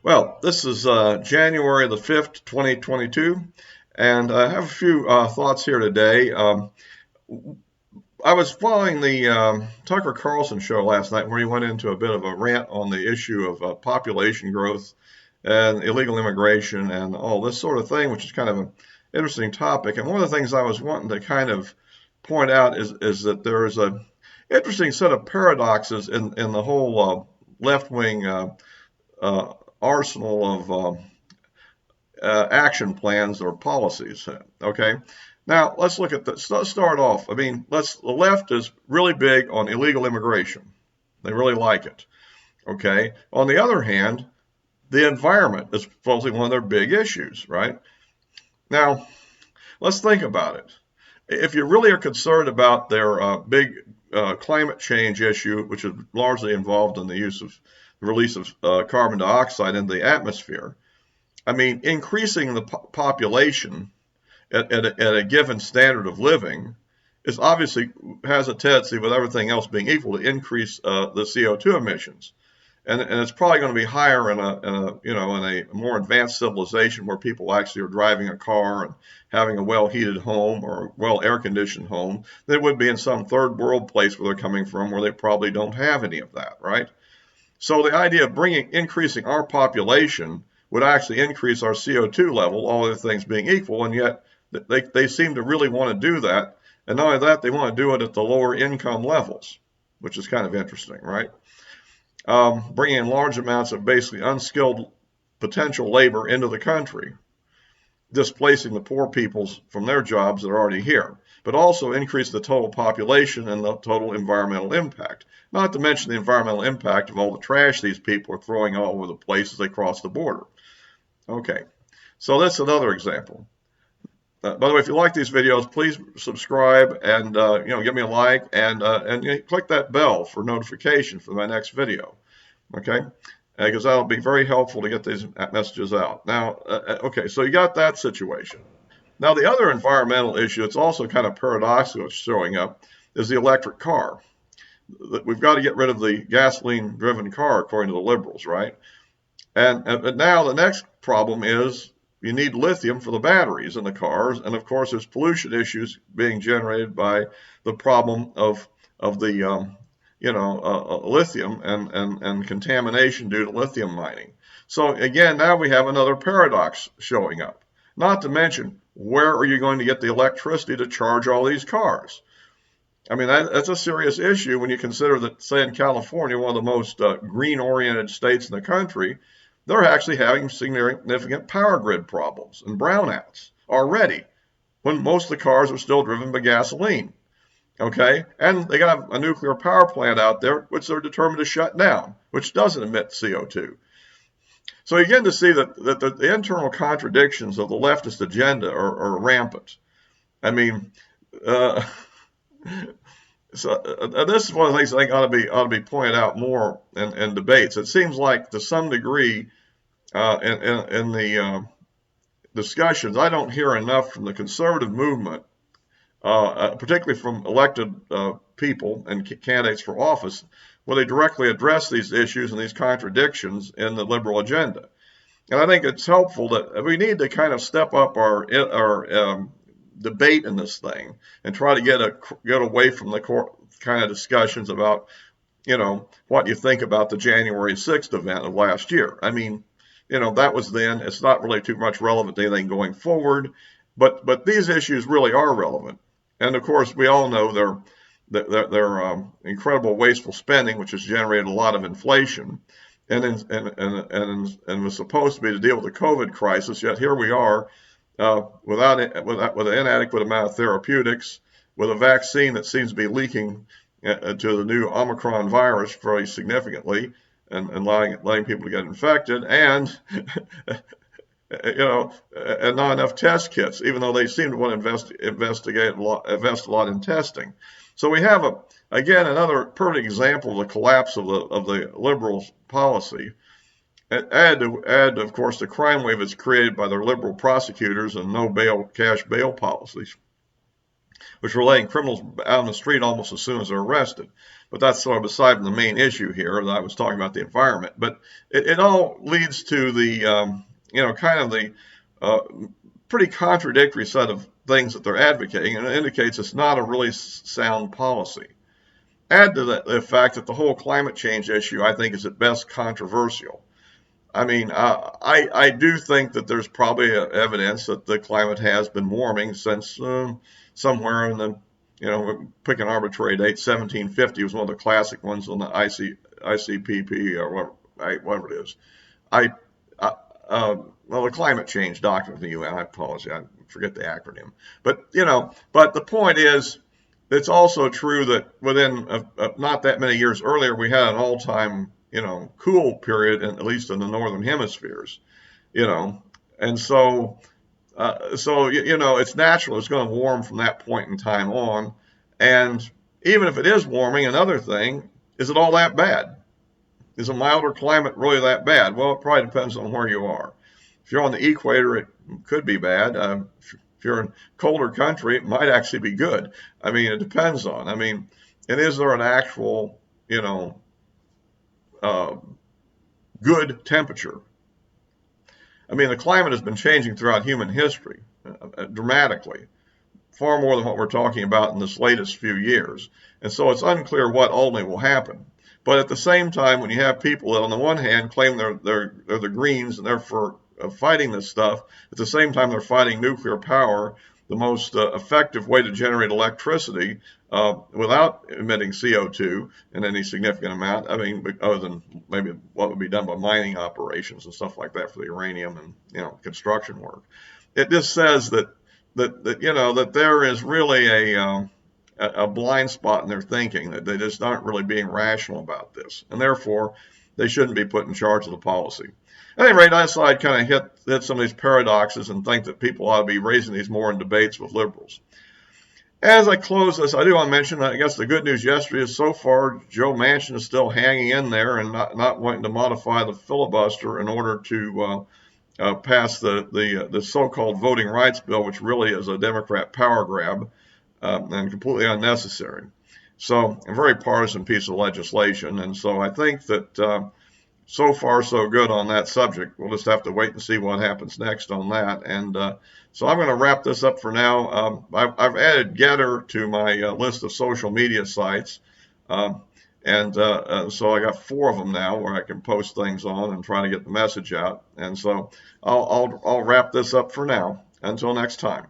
Well, this is January the 5th, 2022, and I have a few thoughts here today. I was following the Tucker Carlson show last night where he went into a bit of a rant on the issue of population growth and illegal immigration and all this sort of thing, which is kind of an interesting topic. And one of the things I was wanting to kind of point out is that there is a interesting set of paradoxes in the whole left wing uh, arsenal of action plans or policies. Okay, now let's look at this. Let's start off. I mean, the left is really big on illegal immigration. They really like it. Okay. On the other hand, the environment is supposedly one of their big issues, right? Now, let's think about it. If you really are concerned about their big climate change issue, which is largely involved in the release of carbon dioxide into the atmosphere, I mean, increasing the population at a given standard of living is obviously has a tendency, with everything else being equal, to increase the CO2 emissions. And it's probably going to be higher in a more advanced civilization where people actually are driving a car and having a well-heated home or well air-conditioned home than it would be in some third world place where they're coming from, where they probably don't have any of that, right? So the idea of increasing our population would actually increase our CO2 level, all other things being equal, and yet they seem to really want to do that. And not only that, they want to do it at the lower income levels, which is kind of interesting, right? Bringing in large amounts of basically unskilled potential labor into the country, displacing the poor peoples from their jobs that are already here, but also increase the total population and the total environmental impact. Not to mention the environmental impact of all the trash these people are throwing all over the place as they cross the border. Okay, so that's another example. By the way, if you like these videos, please subscribe and give me a like and click that bell for notification for my next video. Okay, because that'll be very helpful to get these messages out. Now, okay, so you got that situation. Now, the other environmental issue that's also kind of paradoxical showing up is the electric car. We've got to get rid of the gasoline-driven car, according to the liberals, right? But now the next problem is you need lithium for the batteries in the cars, and of course there's pollution issues being generated by the problem of the lithium and contamination due to lithium mining. So again, now we have another paradox showing up. Not to mention, where are you going to get the electricity to charge all these cars? I mean, that's a serious issue when you consider that, say, in California, one of the most green-oriented states in the country, they're actually having significant power grid problems and brownouts already, when most of the cars are still driven by gasoline. Okay, and they got a nuclear power plant out there, which they're determined to shut down, which doesn't emit CO2. So you begin to see that the internal contradictions of the leftist agenda are rampant. I mean, uh, this is one of the things I think ought to be pointed out more in debates. It seems like to some degree in the discussions, I don't hear enough from the conservative movement, particularly from elected people and candidates for office, where they directly address these issues and these contradictions in the liberal agenda. And I think it's helpful that we need to kind of step up our debate in this thing and try to get away from the kind of discussions about, what you think about the January 6th event of last year. I mean, that was then. It's not really too much relevant to anything going forward, but these issues really are relevant. And of course, we all know their incredible wasteful spending, which has generated a lot of inflation, and was supposed to be to deal with the COVID crisis. Yet here we are, with an inadequate amount of therapeutics, with a vaccine that seems to be leaking to the new Omicron virus very significantly, and allowing people to get infected, and and not enough test kits, even though they seem to want to invest a lot in testing. So we have again another perfect example of the collapse of the liberals' policy. Add, of course, the crime wave that's created by their liberal prosecutors and no bail, cash bail policies. which were letting criminals out on the street almost as soon as they're arrested. But that's sort of beside the main issue here. That I was talking about the environment, but it all leads to the kind of the uh, pretty contradictory set of things that they're advocating, and it indicates it's not a really sound policy. Add to that the fact that the whole climate change issue, I think, is at best controversial. I mean, I do think that there's probably evidence that the climate has been warming since somewhere in the, pick an arbitrary date, 1750 was one of the classic ones on the ICPP or whatever it is. I, well, the climate change document from the UN. I apologize, I forget the acronym. But the point is, it's also true that within not that many years earlier, we had an all-time cool period, at least in the northern hemispheres, you know, and so it's natural. It's going to warm from that point in time on, and even if it is warming, another thing, is it all that bad? Is a milder climate really that bad? Well, it probably depends on where you are. If you're on the equator, it could be bad. If you're in colder country, it might actually be good. I mean, it depends on. I mean, and is there an actual, uh, good temperature? I mean, the climate has been changing throughout human history dramatically, far more than what we're talking about in this latest few years. And so it's unclear what ultimately will happen. But at the same time, when you have people that on the one hand claim they're the Greens and they're for fighting this stuff, at the same time they're fighting nuclear power, the most effective way to generate electricity without emitting CO2 in any significant amount. I mean, other than maybe what would be done by mining operations and stuff like that for the uranium and construction work. It just says that there is really a blind spot in their thinking, that they just aren't really being rational about this, and therefore they shouldn't be put in charge of the policy. At any rate, I decided I'd kind of hit some of these paradoxes and think that people ought to be raising these more in debates with liberals. As I close this, I do want to mention, I guess the good news yesterday is so far Joe Manchin is still hanging in there and not wanting to modify the filibuster in order to pass the so-called voting rights bill, which really is a Democrat power grab and completely unnecessary. So a very partisan piece of legislation. And so I think that so far so good on that subject. We'll just have to wait and see what happens next on that. And so I'm going to wrap this up for now. I've added Gettr to my list of social media sites. So I got 4 of them now where I can post things on and try to get the message out. And so I'll wrap this up for now. Until next time.